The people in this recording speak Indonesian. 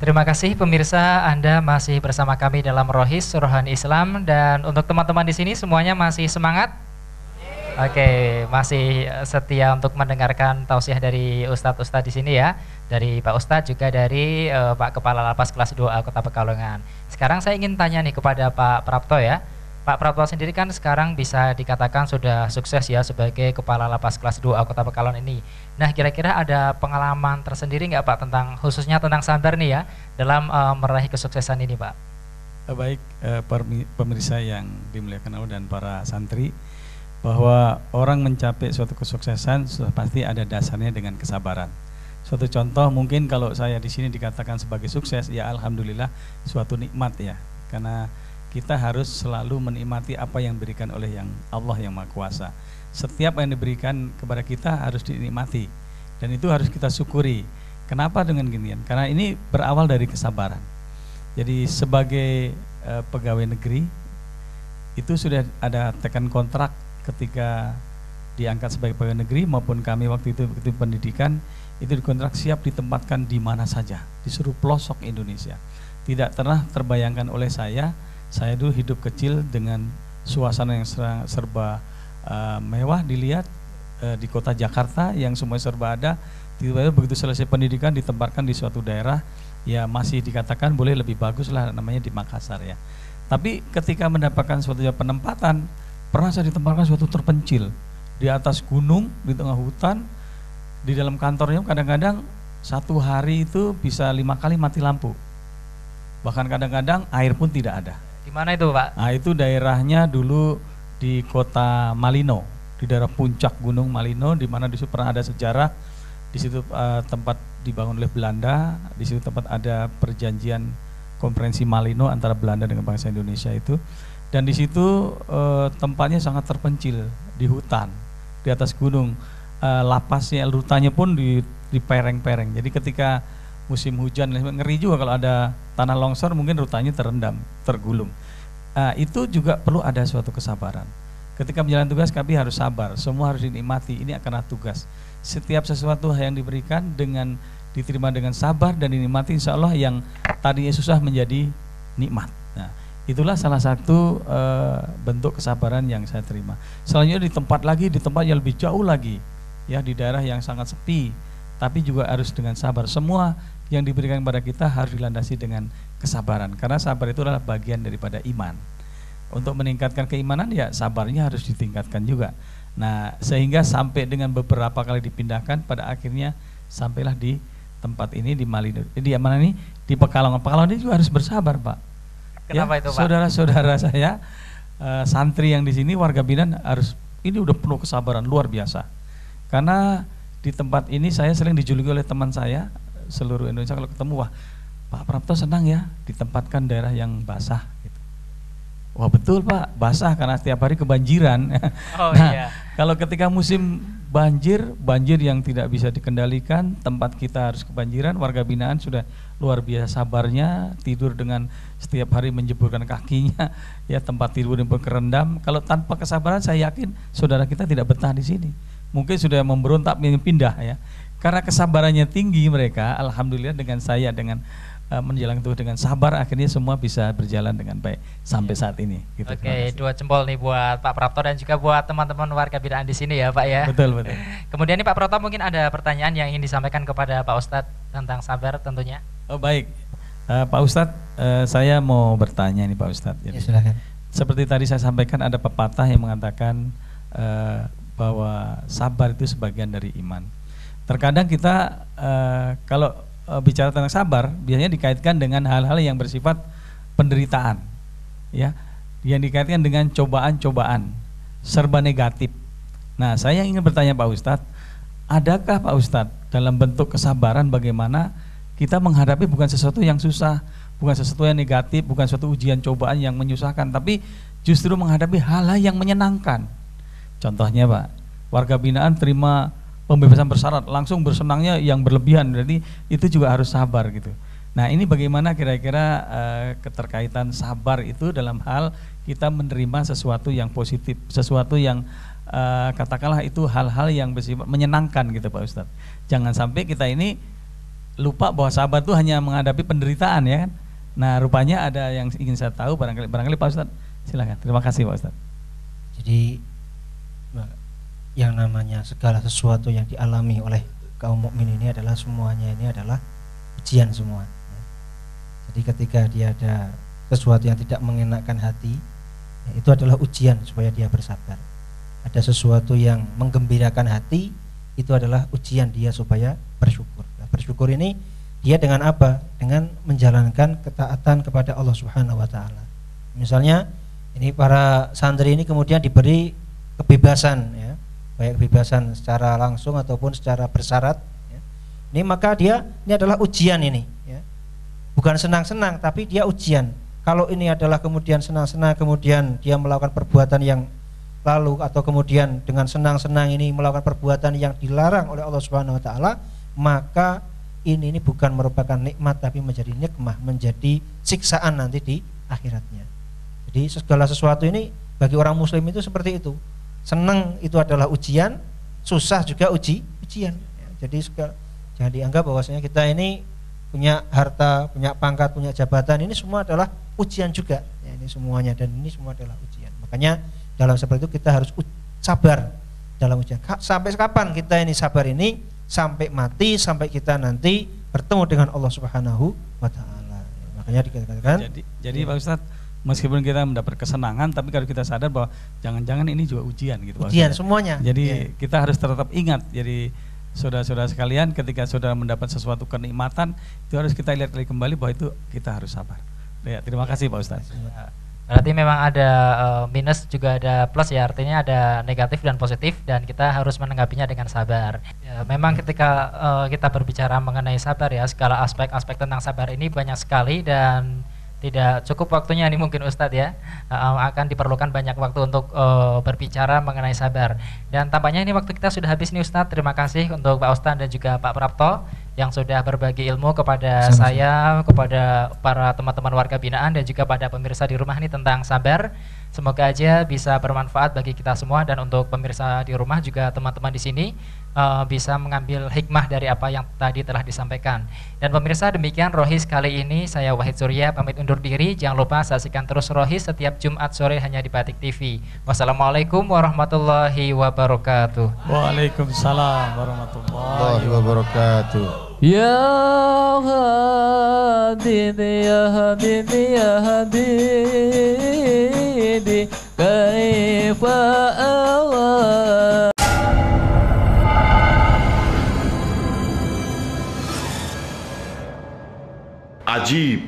Terima kasih pemirsa, Anda masih bersama kami dalam Rohis Rohani Islam, dan untuk teman-teman di sini semuanya masih semangat? Oke, masih setia untuk mendengarkan tausiah dari Ustadz-Ustadz di sini ya, dari Pak Ustadz juga dari Pak Kepala Lapas kelas 2A Kota Pekalongan. Sekarang saya ingin tanya nih kepada Pak Prapto ya. Pak Prapto sendiri kan sekarang bisa dikatakan sudah sukses ya sebagai Kepala Lapas kelas 2A Kota Pekalongan ini. Nah, kira-kira ada pengalaman tersendiri nggak Pak tentang khususnya tentang sabar nih ya dalam meraih kesuksesan ini Pak? Baik, pemirsa yang dimuliakan Allah dan para santri, bahwa orang mencapai suatu kesuksesan sudah pasti ada dasarnya dengan kesabaran. Suatu contoh mungkin kalau saya di sini dikatakan sebagai sukses, ya alhamdulillah suatu nikmat ya, karena kita harus selalu menikmati apa yang diberikan oleh yang Allah yang Maha Kuasa. Setiap yang diberikan kepada kita harus dinikmati dan itu harus kita syukuri. Kenapa dengan ginian? Karena ini berawal dari kesabaran. Jadi sebagai pegawai negeri itu sudah ada tekan kontrak ketika diangkat sebagai pegawai negeri maupun kami waktu itu pendidikan itu dikontrak siap ditempatkan di mana saja di seluruh pelosok Indonesia. Tidak pernah terbayangkan oleh saya dulu hidup kecil dengan suasana yang serba mewah dilihat di kota Jakarta yang semua serba ada. Tiba-tiba begitu selesai pendidikan ditempatkan di suatu daerah ya masih dikatakan boleh lebih bagus lah, namanya di Makassar ya. Tapi ketika mendapatkan suatu penempatan, pernah saya ditempatkan suatu terpencil di atas gunung di tengah hutan. Di dalam kantornya kadang-kadang satu hari itu bisa 5 kali mati lampu, bahkan kadang-kadang air pun tidak ada. Di mana itu Pak? Nah itu daerahnya dulu di kota Malino, di daerah puncak gunung Malino, di mana di situ pernah ada sejarah. Di situ tempat dibangun oleh Belanda, di situ tempat ada perjanjian konferensi Malino antara Belanda dengan bangsa Indonesia itu. Dan di situ tempatnya sangat terpencil di hutan, di atas gunung. Lapasnya, rutanya pun di pereng-pereng. Jadi ketika musim hujan ngeri juga kalau ada tanah longsor, mungkin rutanya terendam, tergulung. Itu juga perlu ada suatu kesabaran. Ketika menjalankan tugas kami harus sabar, semua harus dinikmati. Ini akan tugas. Setiap sesuatu yang diberikan dengan diterima dengan sabar dan dinikmati, insya Allah yang tadinya susah menjadi nikmat. Nah, itulah salah satu bentuk kesabaran yang saya terima. Selanjutnya di tempat yang lebih jauh lagi, ya di daerah yang sangat sepi, tapi juga harus dengan sabar. Semua yang diberikan kepada kita harus dilandasi dengan kesabaran, karena sabar itu adalah bagian daripada iman. Untuk meningkatkan keimanan ya sabarnya harus ditingkatkan juga. Nah sehingga sampai dengan beberapa kali dipindahkan, pada akhirnya sampailah di tempat ini di Malino, di mana ini di Pekalongan. Pekalongan ini juga harus bersabar Pak. Kenapa itu Pak? Saudara-saudara saya santri yang di sini warga binaan harus ini udah penuh kesabaran luar biasa. Karena di tempat ini saya sering dijuluki oleh teman saya seluruh Indonesia, kalau ketemu, wah Pak Prapto senang ya ditempatkan daerah yang basah gitu. Wah betul Pak, basah karena setiap hari kebanjiran. Oh, nah, iya. Kalau ketika musim banjir yang tidak bisa dikendalikan, tempat kita harus kebanjiran, warga binaan sudah luar biasa sabarnya, tidur dengan setiap hari menjeburkan kakinya, ya tempat tidur pun kerendam. Kalau tanpa kesabaran saya yakin saudara kita tidak betah di sini. Mungkin sudah memberontak ingin pindah ya. Karena kesabarannya tinggi mereka, alhamdulillah dengan saya dengan menjalankan itu dengan sabar, akhirnya semua bisa berjalan dengan baik sampai saat ini. Gitu. Oke, 2 jempol nih buat Pak Prapto dan juga buat teman-teman warga binaan di sini ya Pak ya. Betul. Kemudian nih Pak Prapto mungkin ada pertanyaan yang ingin disampaikan kepada Pak Ustadz tentang sabar tentunya. Oh baik, Pak Ustadz, saya mau bertanya nih Pak Ustadz. Jadi, ya, silakan. Seperti tadi saya sampaikan ada pepatah yang mengatakan bahwa sabar itu sebagian dari iman. Terkadang kita kalau bicara tentang sabar biasanya dikaitkan dengan hal-hal yang bersifat penderitaan, ya, yang dikaitkan dengan cobaan-cobaan serba negatif. Nah, saya ingin bertanya Pak Ustadz, adakah Pak Ustadz dalam bentuk kesabaran bagaimana kita menghadapi bukan sesuatu yang susah, bukan sesuatu yang negatif, bukan suatu ujian cobaan yang menyusahkan, tapi justru menghadapi hal-hal yang menyenangkan. Contohnya Pak, warga binaan terima pembebasan bersyarat, langsung bersenangnya yang berlebihan, jadi itu juga harus sabar gitu. Nah ini bagaimana kira-kira keterkaitan sabar itu dalam hal kita menerima sesuatu yang positif, sesuatu yang katakanlah itu hal-hal yang bersifat menyenangkan gitu Pak Ustadz. Jangan sampai kita ini lupa bahwa sabar itu hanya menghadapi penderitaan ya kan. Nah rupanya ada yang ingin saya tahu, barangkali Pak Ustadz, silakan. Terima kasih Pak Ustadz. Jadi yang namanya segala sesuatu yang dialami oleh kaum mukmin ini adalah semuanya ini adalah ujian semua. Jadi ketika dia ada sesuatu yang tidak mengenakan hati, ya, itu adalah ujian supaya dia bersabar. Ada sesuatu yang menggembirakan hati, itu adalah ujian dia supaya bersyukur. Nah, bersyukur ini dia dengan apa? Dengan menjalankan ketaatan kepada Allah Subhanahu wa taala. Misalnya ini para santri ini kemudian diberi kebebasan ya, baik kebebasan secara langsung ataupun secara bersyarat ya. Ini maka ini adalah ujian ini ya. Bukan senang-senang tapi dia ujian. Kalau ini adalah kemudian senang-senang kemudian dia melakukan perbuatan yang lalu atau kemudian dengan senang-senang ini melakukan perbuatan yang dilarang oleh Allah Subhanahu wa taala, maka ini bukan merupakan nikmat tapi menjadi nikmah, menjadi siksaan nanti di akhiratnya. Jadi segala sesuatu ini bagi orang muslim itu seperti itu. Senang itu adalah ujian, susah juga ujian. Jadi jangan dianggap bahwasanya kita ini punya harta, punya pangkat, punya jabatan, ini semua adalah ujian juga. Ya, ini semuanya dan ini semua adalah ujian. Makanya dalam seperti itu kita harus sabar dalam ujian. Sampai kapan kita ini sabar ini? Sampai mati, sampai kita nanti bertemu dengan Allah Subhanahu wa taala. Makanya dikatakan jadi Pak Ustadz, meskipun kita mendapat kesenangan, tapi kalau kita sadar bahwa jangan-jangan ini juga ujian gitu. Ujian semuanya. Jadi kita harus tetap ingat. Jadi saudara-saudara sekalian, ketika saudara mendapat sesuatu kenikmatan, itu harus kita lihat kembali bahwa itu kita harus sabar. Ya, terima kasih Pak Ustadz. Berarti memang ada minus juga ada plus ya, artinya ada negatif dan positif dan kita harus menanggapinya dengan sabar. Ya, memang ketika kita berbicara mengenai sabar ya, segala aspek-aspek tentang sabar ini banyak sekali dan tidak cukup waktunya ini mungkin Ustadz ya, akan diperlukan banyak waktu untuk berbicara mengenai sabar. Dan tampaknya ini waktu kita sudah habis nih Ustadz. Terima kasih untuk Pak Ustadz dan juga Pak Prapto yang sudah berbagi ilmu kepada saya, kepada para teman-teman warga binaan dan juga pada pemirsa di rumah ini tentang sabar. Semoga aja bisa bermanfaat bagi kita semua dan untuk pemirsa di rumah juga teman-teman di sini bisa mengambil hikmah dari apa yang tadi telah disampaikan. Dan pemirsa, demikian Rohis kali ini, saya Wahid Surya pamit undur diri. Jangan lupa saksikan terus Rohis setiap Jumat sore hanya di Batik TV. Wassalamualaikum warahmatullahi wabarakatuh. Waalaikumsalam warahmatullahi wabarakatuh. Ya Hadidi ya Hadidi ya Hadidi kaifa Allah. Ajib